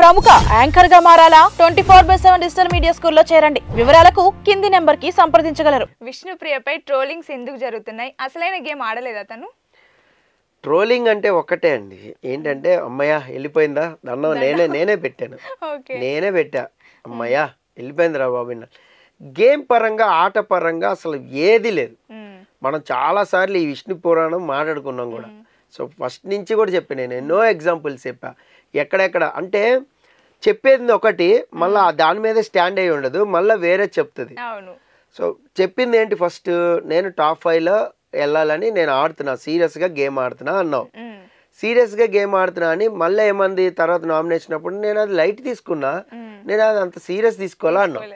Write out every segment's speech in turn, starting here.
ప్రముఖ యాంకర్ గా మారాలా 24/7 digital media స్కూల్లో చేరండి. వివరాలకు కింది నెంబర్ కి సంప్రదించగలరు. విష్ణుప్రియపై ట్రోలింగ్స్ ఎందుకు జరుగుతున్నాయి? అసలైన గేమ్ ఆడలేదా తను? ట్రోలింగ్ అంటే ఒక్కటే అండి. ఏంటంటే అమ్మయ్య వెళ్ళిపోయిందా దండం నేనే పెట్టాను. నేనే పెట్టా అమ్మయ్య వెళ్ళిపోయిందిరా బాబు. గేమ్ పరంగా ఆట పరంగా అసలు ఏది లేదు. మనం చాలాసార్లు ఈ విష్ణు పురాణం మాట్లాడుకున్నాం కూడా. సో ఫస్ట్ నుంచి కూడా చెప్పా, నేను ఎన్నో ఎగ్జాంపుల్స్ చెప్పా. ఎక్కడెక్కడ అంటే చెప్పేది ఒకటి, మళ్ళీ దాని మీద స్టాండ్ అయ్యి ఉండదు, మళ్ళీ వేరే చెప్తుంది. సో చెప్పింది ఏంటి, ఫస్ట్ నేను టాప్ 5లో వెళ్ళాలని నేను ఆడుతున్నా, సీరియస్గా గేమ్ ఆడుతున్నా అన్నావు. సీరియస్గా గేమ్ ఆడుతున్నా అని మళ్ళీ ఏమంది తర్వాత నామినేషన్ అప్పుడు నేను అది లైట్ తీసుకున్నా, నేను అది అంత సీరియస్ తీసుకోవాలా అన్నావు.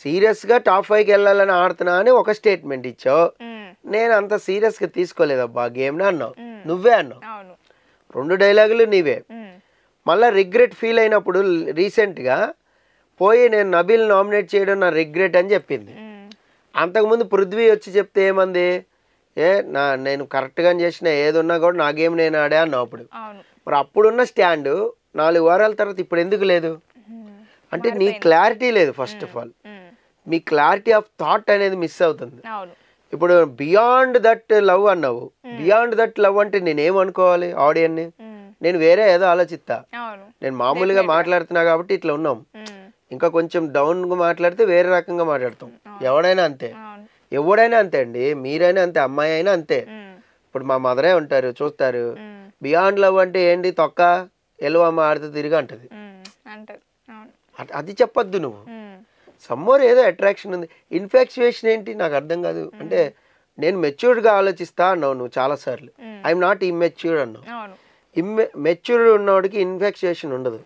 సీరియస్గా టాప్ 5కి వెళ్ళాలని ఆడుతున్నా అని ఒక స్టేట్మెంట్ ఇచ్చావు, నేను అంత సీరియస్గా తీసుకోలేదబ్బా గేమ్ని అన్నావు. నువ్వే అన్నావు, 2 డైలాగులు నీవే. మళ్ళీ రిగ్రెట్ ఫీల్ అయినప్పుడు రీసెంట్గా పోయి నేను నబీల్ నామినేట్ చేయడం నా రిగ్రెట్ అని చెప్పింది. అంతకుముందు పృథ్వీ వచ్చి చెప్తే ఏమంది, నేను కరెక్ట్గా చేసిన ఏదున్నా కూడా నా గేమ్ నేను ఆడా అన్నావు. అప్పుడు మరి అప్పుడున్న స్టాండు 4 వారాల తర్వాత ఇప్పుడు ఎందుకు లేదు అంటే నీ క్లారిటీ లేదు. First of all me clarity of thought అనేది మిస్ అవుతుంది. ఇప్పుడు బియాండ్ దట్ లవ్ అన్నావు, బియాండ్ దట్ లవ్ అంటే నేనేమనుకోవాలి ఆడియన్ని? నేను వేరే ఏదో ఆలోచిస్తా, నేను మామూలుగా మాట్లాడుతున్నా కాబట్టి ఇట్లా ఉన్నాం. ఇంకా కొంచెం డౌన్గా మాట్లాడితే వేరే రకంగా మాట్లాడతాం. ఎవడైనా అంతే, ఎవడైనా అంతే అండి, మీరైనా అంతే, అమ్మాయి అయినా అంతే. ఇప్పుడు మా మదరే ఉంటారు చూస్తారు, బియాండ్ లవ్ అంటే ఏంటి, తొక్క ఎలువమ్మ ఆడితే తిరిగి అంటది. అది చెప్పొద్దు నువ్వు. సమ్మోర్ ఏదో అట్రాక్షన్ ఉంది, ఇన్ఫాక్చుయేషన్ ఏంటి నాకు అర్థం కాదు. అంటే నేను మెచ్యూర్డ్గా ఆలోచిస్తా అన్నావు నువ్వు చాలాసార్లు, ఐఎమ్ నాట్ ఇమ్మెచ్యూర్డ్ అన్నావు. మెచ్యూర్డ్ ఉన్నవాడికి ఇన్ఫాక్చుయేషన్ ఉండదు.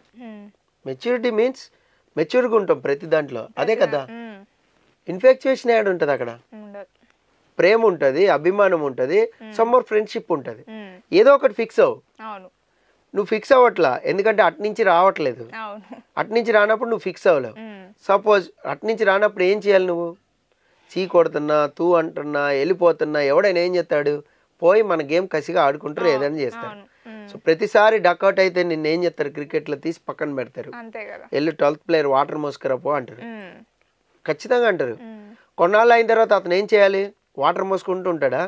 మెచ్యూరిటీ మీన్స్ మెచ్యూర్గా ఉంటాం ప్రతి దాంట్లో, అదే కదా. ఇన్ఫాక్చుయేషన్ యాడ్ ఉంటుంది అక్కడ, ప్రేమ ఉంటుంది, అభిమానం ఉంటుంది, సమ్మోర్ ఫ్రెండ్షిప్ ఉంటుంది. ఏదో ఒకటి ఫిక్స్ అవ్వు. నువ్వు ఫిక్స్ అవ్వట్లా, ఎందుకంటే అట్నుంచి రావట్లేదు. అట్నుంచి రానప్పుడు నువ్వు ఫిక్స్ అవ్వలేవు. సపోజ్ అట్నుంచి రానప్పుడు ఏం చేయాలి, నువ్వు చీ కొడుతున్నా, తూ అంటున్నా, వెళ్ళిపోతున్నా, ఎవడైనా ఏం చేస్తాడు, పోయి మన గేమ్ కసిగా ఆడుకుంటారు, ఏదైనా చేస్తారు. సో ప్రతిసారి డక్అవుట్ అయితే నిన్ను ఏం చేస్తారు, క్రికెట్లో తీసి పక్కన పెడతారు, వెళ్ళి 12th ప్లేయర్ వాటర్ మోసుకురాపో అంటారు, ఖచ్చితంగా అంటారు. కొన్నాళ్ళు అయిన తర్వాత అతను ఏం చేయాలి, వాటర్ మోసుకుంటూ ఉంటాడా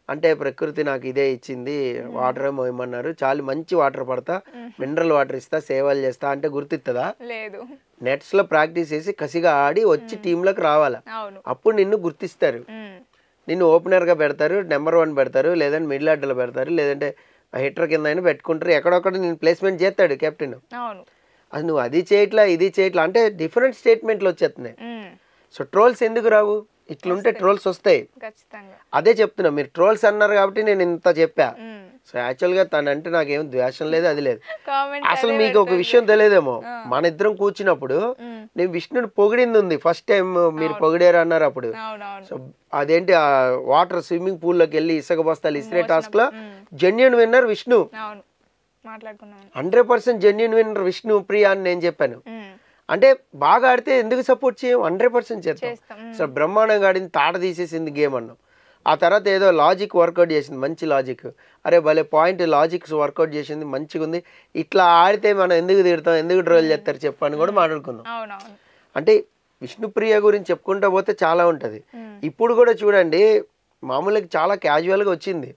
అంటే ప్రకృతి నాకు ఇదే ఇచ్చింది, వాటర్ ఏమో ఇమ్మన్నారు, చాలా మంచి వాటర్ పడతా, మినరల్ వాటర్ ఇస్తా, సేవలు చేస్తా అంటే గుర్తిస్తుందా? లేదు. నెట్స్ లో ప్రాక్టీస్ చేసి కసిగా ఆడి వచ్చి టీంలోకి రావాలా, అప్పుడు నిన్ను గుర్తిస్తారు. నిన్ను ఓపెనర్ గా పెడతారు, నెంబర్ 1 పెడతారు, లేదంటే మిడిల్ ఆర్డర్లో పెడతారు, లేదంటే హిట్టర్ కింద అయినా పెట్టుకుంటారు, ఎక్కడొక్కడ నేను ప్లేస్మెంట్ చేస్తాడు కెప్టెన్. అది నువ్వు అది చేయట్లా ఇది చేయట్లా అంటే డిఫరెంట్ స్టేట్మెంట్లు వచ్చేస్తున్నాయి. సో ట్రోల్స్ ఎందుకు రావు? ఇట్లుంటే ట్రోల్స్ వస్తాయి. అదే చెప్తున్నా, మీరు ట్రోల్స్ అన్నారు కాబట్టి నేను ఇంత చెప్పా. సో యాక్చువల్గా తనంటే నాకేం ద్వేషం లేదు, అది లేదు. అసలు మీకు ఒక విషయం తెలియదేమో, మన ఇద్దరం కూర్చున్నప్పుడు నేను విష్ణుని పొగిడింది ఉంది, ఫస్ట్ టైం మీరు పొగిడారు అన్నారు అప్పుడు. సో అదేంటి వాటర్ స్విమ్మింగ్ పూల్ లోకి వెళ్ళి ఇసుక బస్తాలు ఇసిరే టాస్క్ లో genuine winner Vishnu, 100% genuine winner Vishnu Priya అని నేను చెప్పాను. అంటే బాగా ఆడితే ఎందుకు సపోర్ట్ చేయం, 100% చేస్తాం. సో బ్రహ్మాండంగా ఆడింది, తాట తీసేసింది గేమ్ అన్నాం. ఆ తర్వాత ఏదో లాజిక్ వర్కౌట్ చేసింది, మంచి లాజిక్, అరే భలే పాయింట్, లాజిక్స్ వర్కౌట్ చేసింది, మంచిగా ఉంది, ఇట్లా ఆడితే మనం ఎందుకు తిడతాం, ఎందుకు డ్రోల్ చేస్తారు చెప్పని కూడా మాట్లాడుకుందాం. అంటే విష్ణుప్రియ గురించి చెప్పుకుంటా పోతే చాలా ఉంటుంది. ఇప్పుడు కూడా చూడండి, మామూలుగా చాలా క్యాజువల్గా వచ్చింది,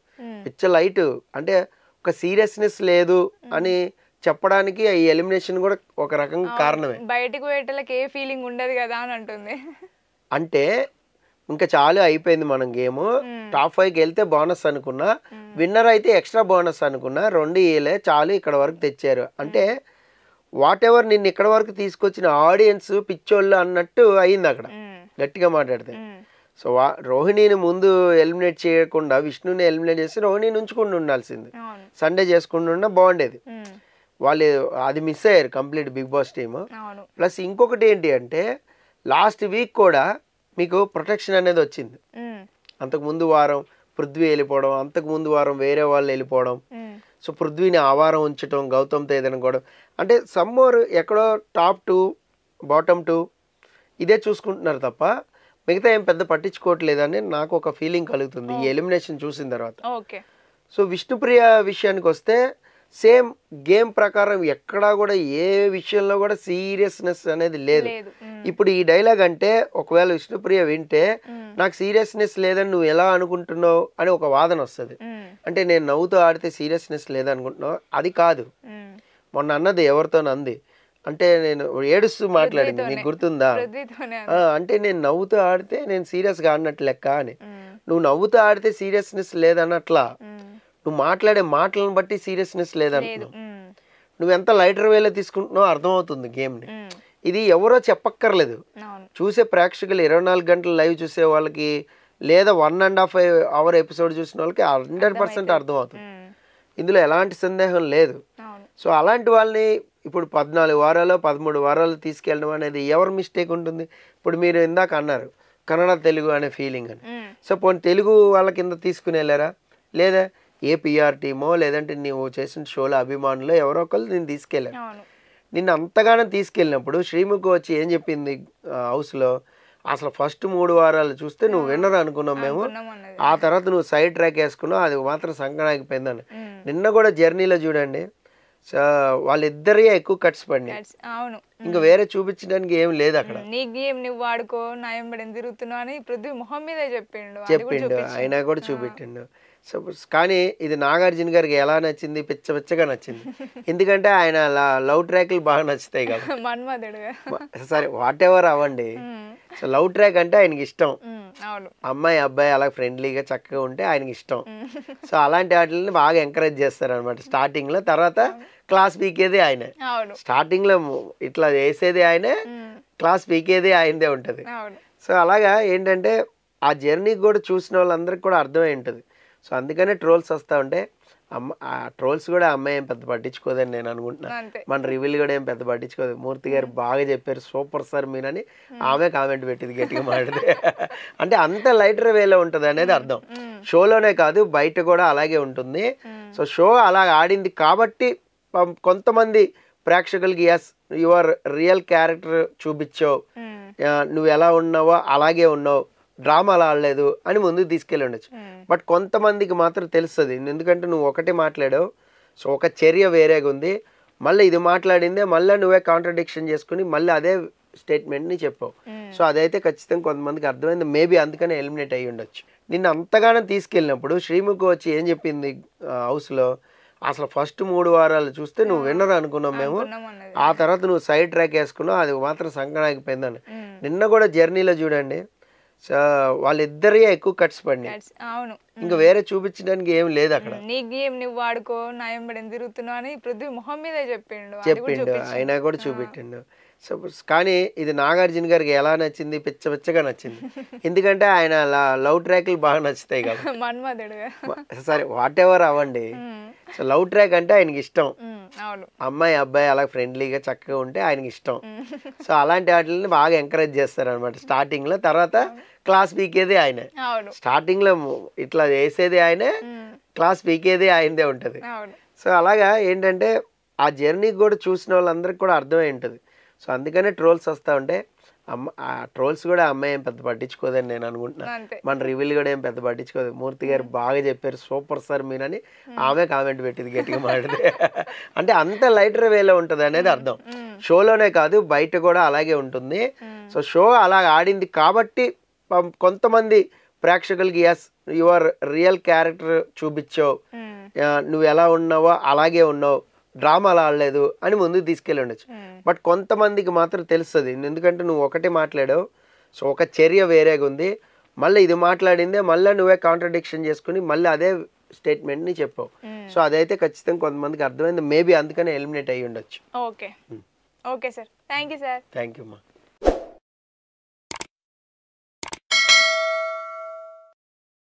పిచ్చ లైట్, అంటే ఒక సీరియస్నెస్ లేదు అని చెప్పడానికి ఈ ఎలిమినేషన్ కూడా ఒక రకంగా కారణమే. బయటకు పోయేటలకు ఏ ఫీలింగ్ ఉండదు కదా అని అంటుంది. అంటే ఇంకా చాలు అయిపోయింది మనం గేమ్, టాప్ 5కి వెళ్తే బోనస్ అనుకున్నా, విన్నర్ అయితే ఎక్స్ట్రా బోనస్ అనుకున్నా, 2 ఏలే చాలు ఇక్కడ వరకు తెచ్చారు అంటే వాట్ ఎవర్ నిన్ను ఇక్కడ వరకు తీసుకొచ్చిన ఆడియన్స్ పిచ్చోళ్ళు అన్నట్టు అయింది అక్కడ గట్టిగా మాట్లాడితే. సో రోహిణిని ముందు ఎలిమినేట్ చేయకుండా విష్ణుని ఎలిమినేట్ చేసి రోహిణిని ఉంచుకుండా ఉండాల్సింది, సండే చేసుకుంటూ బాగుండేది. వాళ్ళు అది మిస్ అయ్యారు complete big boss team. Plus ఇంకొకటి ఏంటి అంటే లాస్ట్ వీక్ కూడా మీకు ప్రొటెక్షన్ అనేది వచ్చింది. అంతకుముందు వారం పృథ్వీ వెళ్ళిపోవడం, అంతకుముందు వారం వేరే వాళ్ళు వెళ్ళిపోవడం, సో పృథ్వీని ఆ వారం ఉంచడం, గౌతమ్తో ఏదైనా కూడా అంటే సమ్మోర్ ఎక్కడో టాప్ 2 బాటమ్ 2 ఇదే చూసుకుంటున్నారు తప్ప మిగతా ఏం పెద్ద పట్టించుకోవట్లేదని నాకు ఒక ఫీలింగ్ కలుగుతుంది ఈ ఎలిమినేషన్ చూసిన తర్వాత. సో విష్ణుప్రియ విషయానికి వస్తే సేమ్ గేమ్ ప్రకారం ఎక్కడా కూడా ఏ విషయంలో కూడా సీరియస్నెస్ అనేది లేదు. ఇప్పుడు ఈ డైలాగ్ అంటే ఒకవేళ విష్ణుప్రియ వింటే నాకు సీరియస్నెస్ లేదని నువ్వు ఎలా అనుకుంటున్నావు అని ఒక వాదన వస్తుంది. అంటే నేను నవ్వుతూ ఆడితే సీరియస్నెస్ లేదనుకుంటున్నావు, అది కాదు. మొన్న అన్నది ఎవరితో అంది అంటే నేను ఏడుస్తూ మాట్లాడింది, నీకు గుర్తుందా? అంటే నేను నవ్వుతూ ఆడితే నేను సీరియస్గా ఆడినట్టు లెక్క అని. నువ్వు నవ్వుతూ ఆడితే సీరియస్నెస్ లేదన్నట్లా, నువ్వు మాట్లాడే మాటలను బట్టి సీరియస్నెస్ లేదంటున్నావు. నువ్వు ఎంత లైటర్ వేలో తీసుకుంటున్నావు అర్థమవుతుంది గేమ్ని. ఇది ఎవరో చెప్పక్కర్లేదు, చూసే ప్రేక్షకులు 24 గంటలు లైవ్ చూసే వాళ్ళకి లేదా 1.5 అవర్ ఎపిసోడ్ చూసిన వాళ్ళకి 100% అర్థమవుతుంది. ఇందులో ఎలాంటి సందేహం లేదు. సో అలాంటి వాళ్ళని ఇప్పుడు 14 వారాలు 13 వారాలు తీసుకెళ్ళడం అనేది ఎవరి మిస్టేక్ ఉంటుంది? ఇప్పుడు మీరు ఇందాక అన్నారు కన్నడ తెలుగు అనే ఫీలింగ్ అని. సో పోనీ తెలుగు వాళ్ళ కింద తీసుకుని వెళ్ళారా? లేదా ఏ పిఆర్ టీమో లేదంటే నువ్వు చేసిన షోలో అభిమానులు ఎవరో ఒకళ్ళు నేను తీసుకెళ్ళాను. నిన్ను అంతగానో తీసుకెళ్ళినప్పుడు శ్రీముఖి వచ్చి ఏం చెప్పింది హౌస్లో? అసలు ఫస్ట్ 3 వారాలు చూస్తే నువ్వు విన్నర్ అనుకున్నాం మేము, ఆ తర్వాత నువ్వు సైడ్ ట్రాక్ వేసుకున్నావు, అది మాత్రం సంకనాగిపోయిందని. నిన్న కూడా జర్నీలో చూడండి, సో వాళ్ళిద్దరే ఎక్కువ కట్స్ పడినాయి. అవును, ఇంకా వేరే చూపించడానికి ఏం లేదు అక్కడ. నీ గేమ్ నువ్వు వాడుకో, నా ఎంబడి తిరుగుతున్నావు అని పృథ్వీ మొహం మీద చెప్పిండు, అయినా కూడా చూపెట్టిండు. సో కానీ ఇది నాగార్జున గారికి ఎలా నచ్చింది? పిచ్చగా నచ్చింది. ఎందుకంటే ఆయన లవ్ ట్రాక్లు బాగా నచ్చుతాయి కదా, మన్మధుడుగా. సరే వాట్ ఎవర్ అవ్వండి. సో లవ్ ట్రాక్ అంటే ఆయనకి ఇష్టం. అమ్మాయి అబ్బాయి అలా ఫ్రెండ్లీగా చక్కగా ఉంటే ఆయనకి ఇష్టం. సో అలాంటి వాటిని బాగా ఎంకరేజ్ చేస్తారు అనమాట స్టార్టింగ్ లో. తర్వాత క్లాస్ పీకేది ఆయనే, స్టార్టింగ్ లో ఇట్లా చేసేది ఆయనే, క్లాస్ పీకేది ఆయనదే ఉంటది. సో అలాగా ఏంటంటే ఆ జర్నీ కూడా చూసిన వాళ్ళందరికి కూడా అర్థమై ఉంటుంది. సో అందుకనే ట్రోల్స్ వస్తూ ఉంటే ఆ ట్రోల్స్ కూడా అమ్మాయి ఏం పెద్ద పట్టించుకోదని నేను అనుకుంటున్నాను. మన రివ్యూలు కూడా ఏం పెద్ద పట్టించుకోదు. మూర్తి గారు బాగా చెప్పారు, సూపర్ సార్ మీరని ఆమె కామెంట్ పెట్టింది గట్టిగా మాట్లాడితే. అంటే అంత లైటర్ వేలో ఉంటుంది అనేది అర్థం. షోలోనే కాదు బయట కూడా అలాగే ఉంటుంది. సో షో అలా ఆడింది కాబట్టి కొంతమంది ప్రేక్షకులకి ఎస్ యువర్ రియల్ క్యారెక్టర్ చూపించావు, నువ్వు ఎలా ఉన్నావో అలాగే ఉన్నావు, డ్రామాలు ఆడలేదు అని ముందుకు తీసుకెళ్ళి ఉండొచ్చు. బట్ కొంతమందికి మాత్రం తెలుస్తుంది, ఎందుకంటే నువ్వు ఒకటే మాట్లాడావు, సో ఒక చర్య వేరేగా ఉంది, మళ్ళీ ఇది మాట్లాడిందే మళ్ళీ నువ్వే కాంట్రడిక్షన్ చేసుకుని మళ్ళీ అదే స్టేట్మెంట్ని చెప్పావు. సో అదైతే ఖచ్చితంగా కొంతమందికి అర్థమైంది. మేబీ అందుకనే ఎలిమినేట్ అయ్యి ఉండొచ్చు. నిన్ను అంతగానో తీసుకెళ్ళినప్పుడు శ్రీముఖి వచ్చి ఏం చెప్పింది హౌస్లో? అసలు ఫస్ట్ 3 వారాలు చూస్తే నువ్వు విన్నర్ అనుకున్నాం మేము, ఆ తర్వాత నువ్వు సైడ్ ట్రాక్ వేసుకున్నావు, అది మాత్రం సంకనాగిపోయిందని. నిన్న కూడా జర్నీలో చూడండి, సో వాళ్ళిద్దరే ఎక్కువ కట్స్ పడినాయి. అవును, ఇంకా వేరే చూపించడానికి ఏం లేదు అక్కడ. నీ గేమ్ నువ్వు వాడుకో, నా ఎంబడి తిరుగుతున్నావు అని పృథ్వీ మొహం మీద చెప్పిండు, అయినా కూడా చూపెట్టిండు. సో కానీ ఇది నాగార్జున గారికి ఎలా నచ్చింది? పిచ్చగా నచ్చింది. ఎందుకంటే ఆయన లవ్ ట్రాక్లు బాగా నచ్చుతాయి కదా, మన్మధుడుగా. సరే వాట్ ఎవర్ అవ్వండి. సో లవ్ ట్రాక్ అంటే ఆయనకి ఇష్టం, అమ్మాయి అబ్బాయి అలా ఫ్రెండ్లీగా చక్కగా ఉంటే ఆయనకి ఇష్టం. సో అలాంటి వాటిని బాగా ఎంకరేజ్ చేస్తారు అనమాట స్టార్టింగ్ లో. తర్వాత క్లాస్ పీకేది ఆయనే, స్టార్టింగ్ లో ఇట్లా చేసేది ఆయనే, క్లాస్ పీకేది ఆయనదే ఉంటది. సో అలాగా ఏంటంటే ఆ జర్నీ కూడా చూసిన వాళ్ళందరికి కూడా అర్థమై ఉంటుంది. సో అందుకనే ట్రోల్స్ వస్తూ ఉంటే ఆ ట్రోల్స్ కూడా అమ్మాయి ఏం పెద్ద పట్టించుకోదని నేను అనుకుంటున్నాను. మన రివ్యూలు కూడా ఏం పెద్ద పట్టించుకోదు. మూర్తి గారు బాగా చెప్పారు, సూపర్ సార్ మీరని ఆమె కామెంట్ పెట్టింది గట్టిగా మాట్లాడితే. అంటే అంత లైటర్ వేలో ఉంటుంది అనేది అర్థం. షోలోనే కాదు బయట కూడా అలాగే ఉంటుంది. సో షో అలా ఆడింది కాబట్టి కొంతమంది ప్రేక్షకులకి ఎస్ యువర్ రియల్ క్యారెక్టర్ చూపించావు, నువ్వు ఎలా ఉన్నావో అలాగే ఉన్నావు, డ్రామాలు ఆడలేదు అని ముందుకు తీసుకెళ్ళి ఉండొచ్చు. బట్ కొంతమందికి మాత్రం తెలుస్తుంది, ఎందుకంటే నువ్వు ఒకటే మాట్లాడావు, సో ఒక చర్య వేరేగా ఉంది, మళ్ళీ ఇది మాట్లాడిందే మళ్ళీ నువ్వే కాంట్రడిక్షన్ చేసుకుని మళ్ళీ అదే స్టేట్మెంట్ని చెప్పావు. సో అదైతే ఖచ్చితంగా కొంతమందికి అర్థమైంది. మేబీ అందుకనే ఎలిమినేట్ అయ్యి ఉండొచ్చు. Okay sir, thank you sir. Thank you మా.